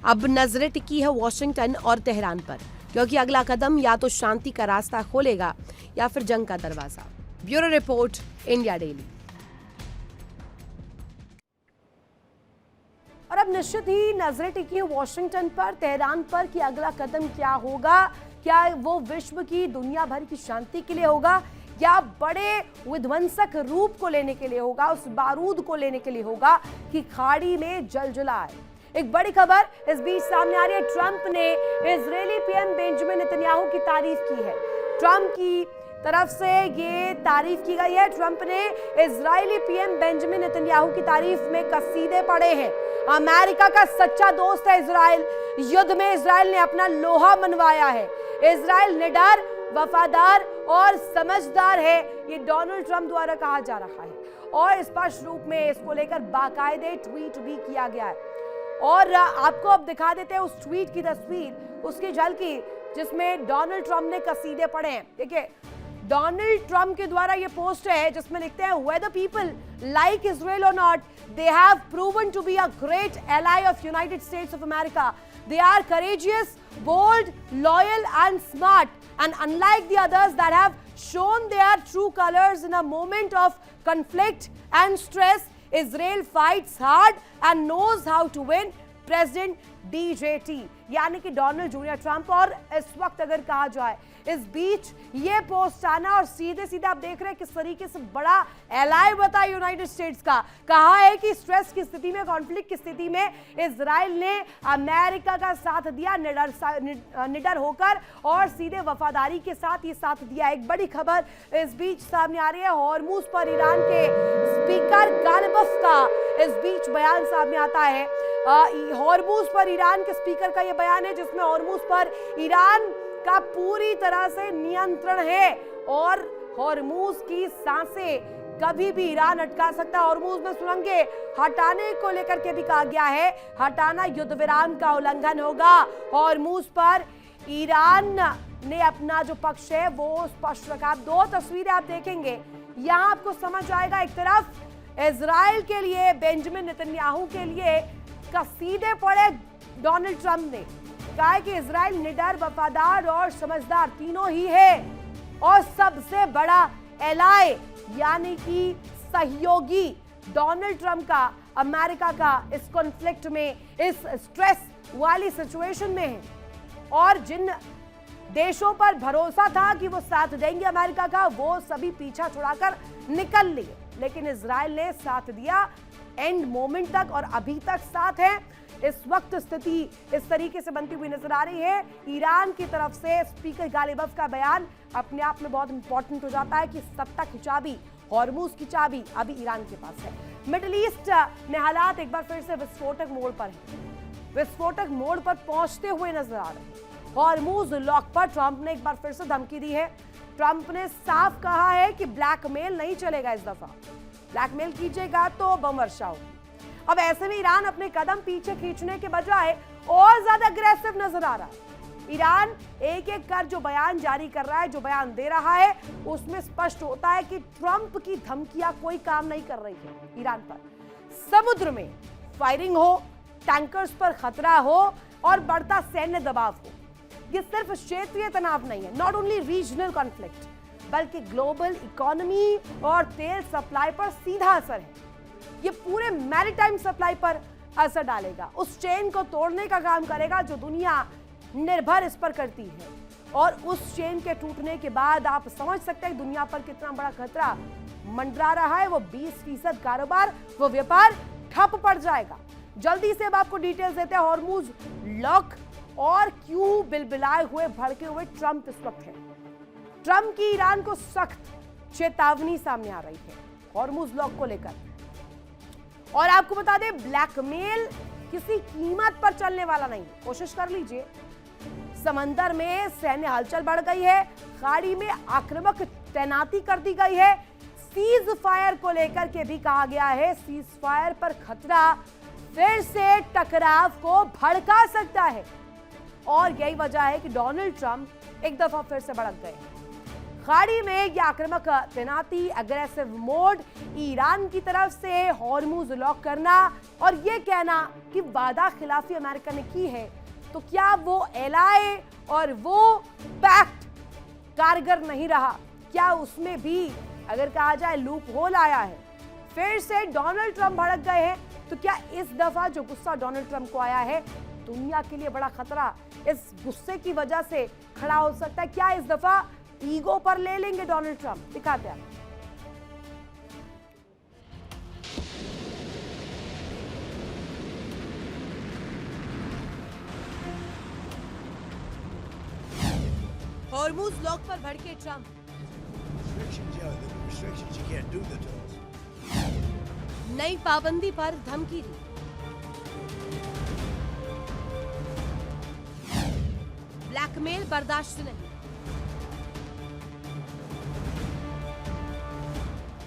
अब नजरें टिकी है वॉशिंगटन और तेहरान पर, क्योंकि अगला कदम या तो शांति का रास्ता खोलेगा या फिर जंग का दरवाजा। Bureau report, India daily. और अब निश्चित ही नजरें टिकी है वॉशिंगटन पर, तेहरान पर कि अगला कदम क्या होगा। क्या वो विश्व की, दुनिया भर की शांति के लिए होगा या बड़े विध्वंसक रूप को लेने के लिए होगा, उस बारूद को लेने के लिए होगा कि खाड़ी में जलजला आए। एक बड़ी खबर इस बीच सामने आ रही है। ट्रंप ने इजरायली पीएम बेंजामिन नेतन्याहू की तारीफ की है। ट्रंप की तरफ से ये तारीफ की गई है। ट्रंप ने इजरायली पीएम बेंजामिन नेतन्याहू की तारीफ में कसीदे पढ़े हैं। अमेरिका का सच्चा दोस्त है इजराइल। युद्ध में इजराइल ने अपना लोहा मनवाया है। इजराइल निडर, वफादार और समझदार है, ये डोनाल्ड ट्रंप द्वारा कहा जा रहा है और स्पष्ट रूप में इसको लेकर बाकायदे ट्वीट भी किया गया है। और आपको अब दिखा देते हैं उस ट्वीट की तस्वीर, उसकी झलकी, जिसमें डोनाल्ड ट्रंप ने कसीदे पढ़े हैं। देखिए, डोनाल्ड ट्रंप के द्वारा ये पोस्ट है जिसमें लिखते हैं, वेदर पीपल लाइक इजराइल और not, they have proven to be a great ally of United States of America. They are courageous, bold, loyal and smart, and unlike the others that have shown their true colors in a moment of conflict and stress, Israel fights hard and knows how to win. President DJT यानी कि Donald junior Trump. और इस वक्त अगर कहा जाए, इस बीच ये पोस्ट आना और सीधे सीधे आप देख रहे हैं किस तरीके से बड़ा एलाय बताया यूनाइटेड स्टेट्स का। कहा है कि स्ट्रेस की स्थिति में, कॉन्फ्लिक्ट की स्थिति में इजराइल ने अमेरिका का साथ दिया, निडर होकर और सीधे वफादारी के साथ ये साथ दिया। एक बड़ी खबर इस बीच सामने आ रही है। हॉर्मूज पर ईरान के स्पीकर गालिबफ का इस बीच बयान सामने आता है। हॉर्मूज पर ईरान के स्पीकर का यह बयान है जिसमें हॉर्मूज पर ईरान का पूरी तरह से नियंत्रण है और हॉर्मूज की सांसें कभी भी ईरान अटका सकता है। हॉर्मूज में सुरंगें हटाने को लेकर के भी कहा गया है, हटाना युद्ध विराम का उल्लंघन होगा। हॉर्मूज पर ईरान ने अपना जो पक्ष है वो स्पष्ट रखा। दो तस्वीरें आप देखेंगे, यहां आपको समझ आएगा। एक तरफ इजराइल के लिए, बेंजामिन नेतन्याहू के लिए कसीदे पढ़े डोनाल्ड ट्रंप ने, कहा है कि इजराइल निडर, वफादार और समझदार तीनों ही है और सबसे बड़ा एलाय यानी कि सहयोगी डोनाल्ड ट्रंप का, अमेरिका का इस कॉन्फ्लिक्ट में, इस स्ट्रेस वाली सिचुएशन में है। और जिन देशों पर भरोसा था कि वो साथ देंगे अमेरिका का, वो सभी पीछा छुड़ाकर निकल लिए, लेकिन इजराइल ने साथ दिया एंड मोमेंट तक और अभी तक साथ है। इस वक्त स्थिति इस तरीके से बनती हुई नजर आ रही है। ईरान की तरफ से स्पीकर गालिबफ का बयान अपने आप में बहुत इंपॉर्टेंट हो जाता है कि सत्ता की चाबी हॉर्मूज की चाबी अभी ईरान के पास है। मिडिल ईस्ट में हालात एक बार फिर से विस्फोटक मोड़ पर है, विस्फोटक मोड़ पर पहुंचते हुए नजर आ रहे हैं। हॉर्मूज लॉक पर ट्रंप ने एक बार फिर से धमकी दी है। ट्रंप ने साफ कहा है कि ब्लैकमेल नहीं चलेगा, इस दफा ब्लैकमेल कीजिएगा तो बम वर्षा होगी। अब ऐसे में ईरान अपने कदम पीछे खींचने के बजाय और ज्यादा अग्रेसिव नजर आ रहा है। ईरान एक एक कर जो बयान जारी कर रहा है, जो बयान दे रहा है, उसमें स्पष्ट होता है कि ट्रंप की धमकियां कोई काम नहीं कर रही है ईरान पर। समुद्र में फायरिंग हो, टैंकर्स पर खतरा हो और बढ़ता सैन्य दबाव हो, ये सिर्फ क्षेत्रीय तनाव नहीं है, नॉट ओनली रीजनल कॉन्फ्लिक्ट, बल्कि ग्लोबल इकोनॉमी और तेल सप्लाई पर सीधा असर है। ये पूरे मैरीटाइम सप्लाई पर असर डालेगा, उस चेन को तोड़ने का काम करेगा जो दुनिया निर्भर इस पर करती है। और उस चेन के टूटने के बाद आप समझ सकते हैं दुनिया पर कितना बड़ा खतरा मंडरा रहा है। वो 20% कारोबार, वो व्यापार ठप पड़ जाएगा। जल्दी से अब आपको डिटेल्स देते हैं हॉर्मूज लॉक और क्यों बिलबिलाए हुए भड़के हुए ट्रंप इस वक्त है। ट्रंप की ईरान को सख्त चेतावनी सामने आ रही है हॉर्मूज लॉक को लेकर। और आपको बता दें, ब्लैकमेल किसी कीमत पर चलने वाला नहीं। कोशिश कर लीजिए, समंदर में सैन्य हलचल बढ़ गई है, खाड़ी में आक्रामक तैनाती कर दी गई है, सीज फायर को लेकर के भी कहा गया है सीज फायर पर खतरा फिर से टकराव को भड़का सकता है। और यही वजह है कि डोनाल्ड ट्रंप एक दफा फिर से भड़क गए। खाड़ी में यह आक्रामक तैनाती, अग्रेसिव मोड, ईरान की तरफ से हॉर्मूज लॉक करना और यह कहना कि वादा खिलाफी अमेरिका ने की है, तो क्या वो एलआई और वो पैक्ट कारगर नहीं रहा? क्या उसमें भी अगर कहा जाए लूप होल आया है? फिर से डोनाल्ड ट्रंप भड़क गए हैं, तो क्या इस दफा जो गुस्सा डोनाल्ड ट्रंप को आया है दुनिया के लिए बड़ा खतरा इस गुस्से की वजह से खड़ा हो सकता है? क्या इस दफा ईगो पर ले लेंगे डोनाल्ड ट्रंप? दिखाते हैं। हॉर्मूज लॉक पर भड़के ट्रंप। नई पाबंदी पर धमकी दी। ब्लैकमेल बर्दाश्त नहीं।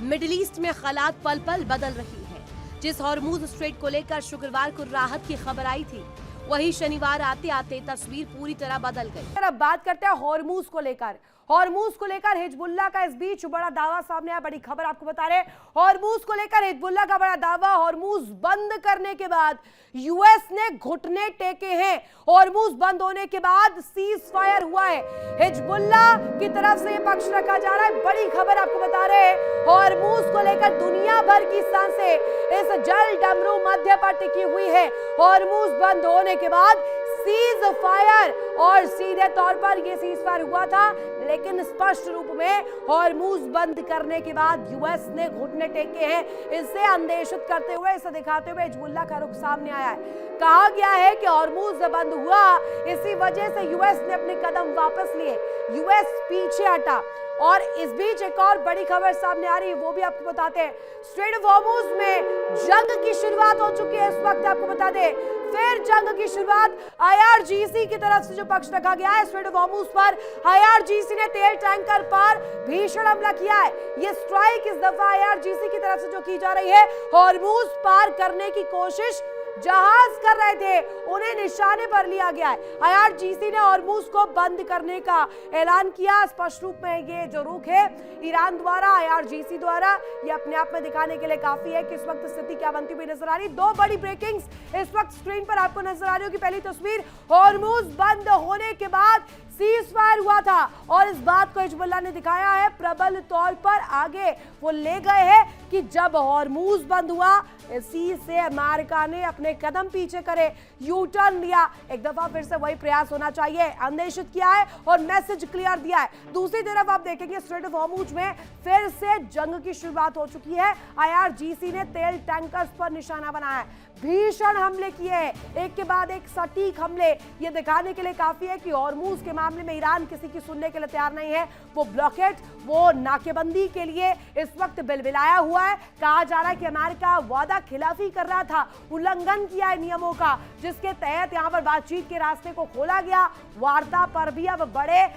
मिडिल ईस्ट में हालात पल पल बदल रही है। जिस हॉर्मूज स्ट्रेट को लेकर शुक्रवार को राहत की खबर आई थी, वही शनिवार आते आते तस्वीर पूरी तरह बदल गई। अब बात करते हैं हॉर्मूज को लेकर। हॉर्मूज को लेकर हिजबुल्लाह का इस बीच बड़ा दावा सामने आया। बड़ी खबर आपको बता रहे हैं, हॉर्मूज को लेकर हिजबुल्लाह का बड़ा दावा। हॉर्मूज बंद करने के बाद यूएस ने घुटने टेके हैं। हॉर्मूज बंद होने के बाद सीज फायर हुआ है। हिजबुल्लाह की तरफ से यह पक्ष रखा जा रहा है। बड़ी खबर आपको बता रहे हैं, हॉर्मूज को लेकर दुनिया भर की सांसें इस जल डमरू मध्य पर टिकी हुई है। हॉर्मूज बंद होने के बाद सीज फायर, और सीधे तौर पर यह सीज फायर हुआ था, लेकिन स्पष्ट रूप में हॉर्मूज बंद करने के बाद यूएस ने घुटने टेके हैं। इससे अंदेशित करते हुए, इसे दिखाते हुए हिजबुल्लाह का रुख सामने आया है। कहा गया है कि हॉर्मूज बंद हुआ, इसी वजह से यूएस ने अपने कदम वापस लिए, यूएस पीछे हटा। और इस बीच एक और बड़ी खबर सामने आ रही है, वो भी आपको बताते हैं। स्ट्रेट ऑफ हॉर्मूज में जंग की शुरुआत हो चुकी है। इस वक्त आपको बता दें, फिर जंग की शुरुआत आईआरजीसी की तरफ से जो पक्ष रखा गया है स्ट्रेट ऑफ हॉर्मूज पर, आईआरजीसी ने तेल टैंकर पर भीषण हमला किया है। यह स्ट्राइक इस दफा आईआरजीसी की तरफ से जो की जा रही है, हॉर्मूज पार करने की कोशिश जहाज कर रहे थे, उन्हें निशाने पर लिया गया है। आईआरजीसी ने हॉर्मूज को बंद करने का ऐलान किया। स्पष्ट रूप में ये जो रुख है ईरान द्वारा, आईआरजीसी द्वारा, ये अपने आप में दिखाने के लिए काफी है कि इस वक्त स्थिति क्या बनती हुई नजर आ रही। दो बड़ी ब्रेकिंग्स इस वक्त स्क्रीन पर आपको नजर आ रही होगी। पहली तस्वीर, हॉर्मूज बंद होने के बाद सीज फायर हुआ था और इस बात को हिजबुल्लाह ने दिखाया है, प्रबल तौर पर आगे वो ले गए हैं कि जब हॉर्मूज बंद हुआ, इसी से अमेरिका ने अपने कदम पीछे करे, यू टर्न लिया। एक दफा फिर से वही प्रयास होना चाहिए, अंदेशित किया है और मैसेज क्लियर दिया है। दूसरी तरफ आप देखेंगे स्ट्रेट ऑफ हॉर्मूज में फिर से जंग की शुरुआत हो चुकी है। IRGC ने तेल टैंकर्स पर निशाना बनाया है, भीषण हमले किए हैं, एक के बाद एक सटीक हमले। ये दिखाने के लिए काफी है कि हॉर्मूज के मामले में ईरान किसी की सुनने के लिए तैयार नहीं है। वो ब्लॉकेट, वो नाकेबंदी के लिए इस वक्त बिलबिलाया हुआ है। कहा जा रहा है कि अमेरिका वादा खिलाफी कर रहा था, उल्लंघन किया है नियमों का, जिसके तहत यहां पर बातचीत के रास्ते को खोला गया। वार्ता पर भी अब बड़े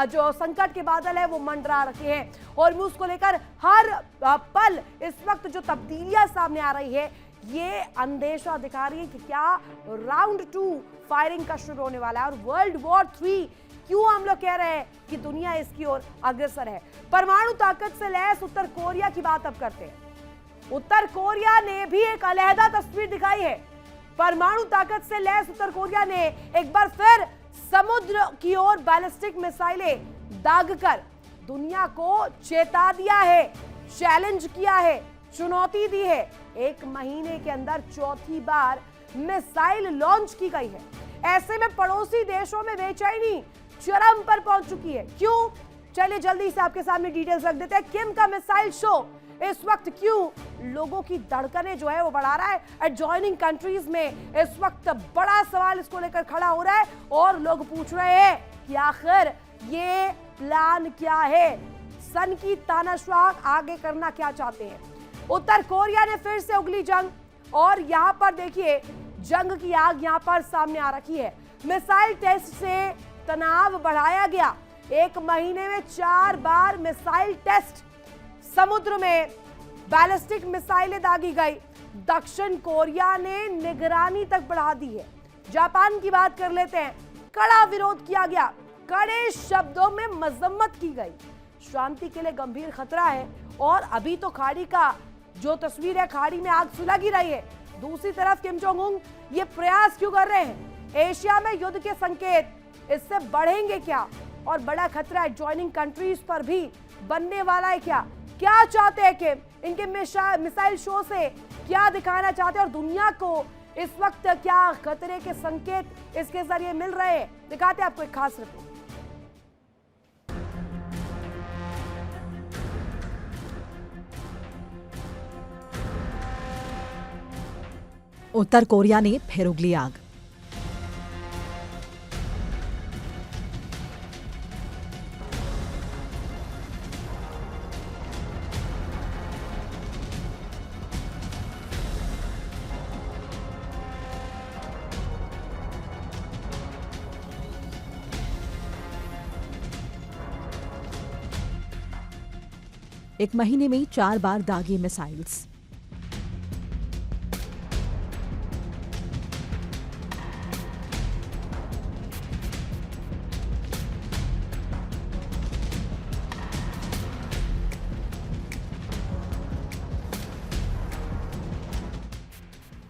जो संकट के बादल है वो मंडरा रखे हैं। हॉर्मूज को लेकर हर पल इस वक्त जो तब्दीलियां सामने आ रही है, ये अंदेशा दिखा रही है कि क्या राउंड 2 फायरिंग का शुरू होने वाला है। और वर्ल्ड वॉर 3 क्यों हम लोग कह रहे हैं कि दुनिया इसकी ओर अग्रसर है। परमाणु ताकत से लैस उत्तर कोरिया की बात अब करते हैं। उत्तर कोरिया ने भी एक अलहदा तस्वीर दिखाई है। परमाणु ताकत से लैस उत्तर कोरिया ने एक बार फिर समुद्र की ओर बैलिस्टिक मिसाइलें दागकर दुनिया को चेता दिया है, चैलेंज किया है, चुनौती दी है। एक महीने के अंदर चौथी बार मिसाइल लॉन्च की गई है। ऐसे में पड़ोसी देशों में बेचैनी चरम पर पहुंच चुकी है। क्यों? चलिए जल्दी से आपके सामने डिटेल्स रख देते हैं। किम का मिसाइल शो इस वक्त क्यों लोगों की धड़कनें जो है वो बढ़ा रहा है। एडजॉइनिंग कंट्रीज में इस वक्त बड़ा सवाल इसको लेकर खड़ा हो रहा है और लोग पूछ रहे हैं कि आखिर ये प्लान क्या है, सन की तानाशाह आगे करना क्या चाहते हैं। उत्तर कोरिया ने फिर से उगली जंग और यहां पर देखिए जंग की आग यहां पर सामने आ रखी है। मिसाइल टेस्ट से तनाव बढ़ाया गया। एक महीने में 4 बार मिसाइल टेस्ट, समुद्र में बैलिस्टिक मिसाइलें दागी गई। दक्षिण कोरिया ने निगरानी तक बढ़ा दी है। जापान की बात कर लेते हैं। कड़ा विरोध किया गया, कड़े शब्दों में मजम्मत की गई। शांति के लिए गंभीर खतरा है और अभी तो खाड़ी का जो तस्वीर है, खाड़ी में आग सुलग ही रही है। दूसरी तरफ किम जोंग उन ये प्रयास क्यों कर रहे हैं? एशिया में युद्ध के संकेत इससे बढ़ेंगे क्या? और बड़ा खतरा एडजॉइनिंग कंट्रीज पर भी बनने वाला है क्या? क्या चाहते हैं किम? इनके मिसाइल शो से क्या दिखाना चाहते हैं और दुनिया को इस वक्त क्या खतरे के संकेत इसके जरिए मिल रहे हैं? दिखाते हैं आपको एक खास रिपोर्ट।
उत्तर कोरिया ने फिर उगली आग। एक महीने में 4 बार दागी मिसाइल्स।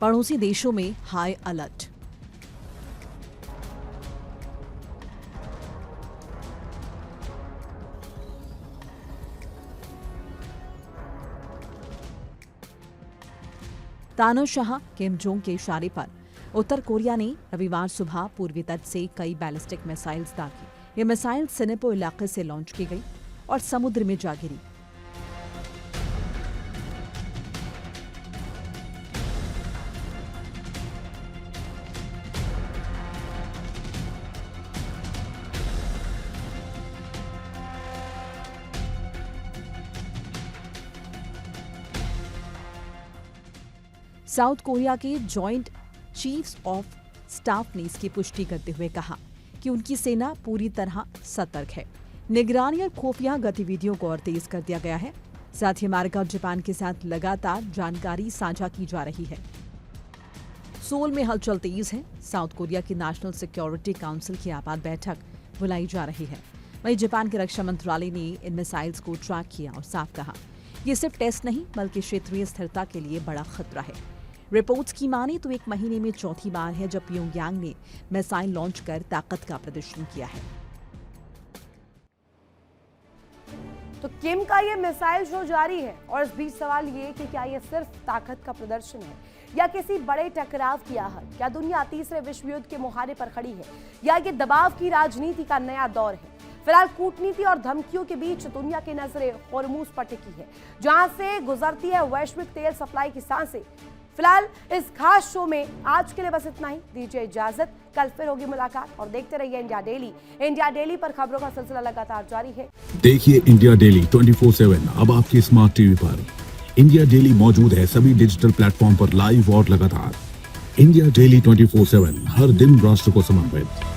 पड़ोसी देशों में हाई अलर्ट। तानाशाह किम जोंग के इशारे पर उत्तर कोरिया ने रविवार सुबह पूर्वी तट से कई बैलिस्टिक मिसाइल्स दागी। ये मिसाइल सिनेपो इलाके से लॉन्च की गई और समुद्र में जा गिरी। साउथ कोरिया के जॉइंट चीफ्स ऑफ स्टाफ ने इसकी पुष्टि करते हुए कहा कि उनकी सेना पूरी तरह सतर्क है। निगरानी और खुफिया गतिविधियों को और तेज कर दिया गया है। साथ ही अमेरिका और जापान के साथ लगातार जानकारी साझा की जा रही है। सोल में हलचल तेज है। साउथ कोरिया की नेशनल सिक्योरिटी काउंसिल की आपात बैठक बुलाई जा रही है। वहीं जापान के रक्षा मंत्रालय ने इन मिसाइल्स को ट्रैक किया और साफ कहा ये सिर्फ टेस्ट नहीं बल्कि क्षेत्रीय स्थिरता के लिए बड़ा खतरा है। रिपोर्ट्स की माने तो एक महीने में चौथी बार है जब प्योंगयांग ने मिसाइल लॉन्च कर ताकत का प्रदर्शन किया है।
तो किम का ये मिसाइल शो जारी है और इस बीच सवाल ये कि क्या ये सिर्फ ताकत का प्रदर्शन है या किसी बड़े टकराव की आहट? क्या दुनिया तीसरे विश्व युद्ध के मुहाने पर खड़ी है या ये दबाव की राजनीति का नया दौर है? फिलहाल कूटनीति और धमकियों के बीच दुनिया की नजरें होर्मुज पर टिकी है, जहां से गुजरती है वैश्विक तेल सप्लाई की सांसें। फिलहाल इस खास शो में आज के लिए बस इतना ही। दीजिए इजाजत, कल फिर होगी मुलाकात और देखते रहिए इंडिया डेली। इंडिया डेली पर खबरों का सिलसिला लगातार जारी है।
देखिए इंडिया डेली 24/7 अब आपकी स्मार्ट टीवी पर। इंडिया डेली मौजूद है सभी डिजिटल प्लेटफॉर्म पर लाइव और लगातार। इंडिया डेली 24/7 हर दिन राष्ट्र को समर्पित।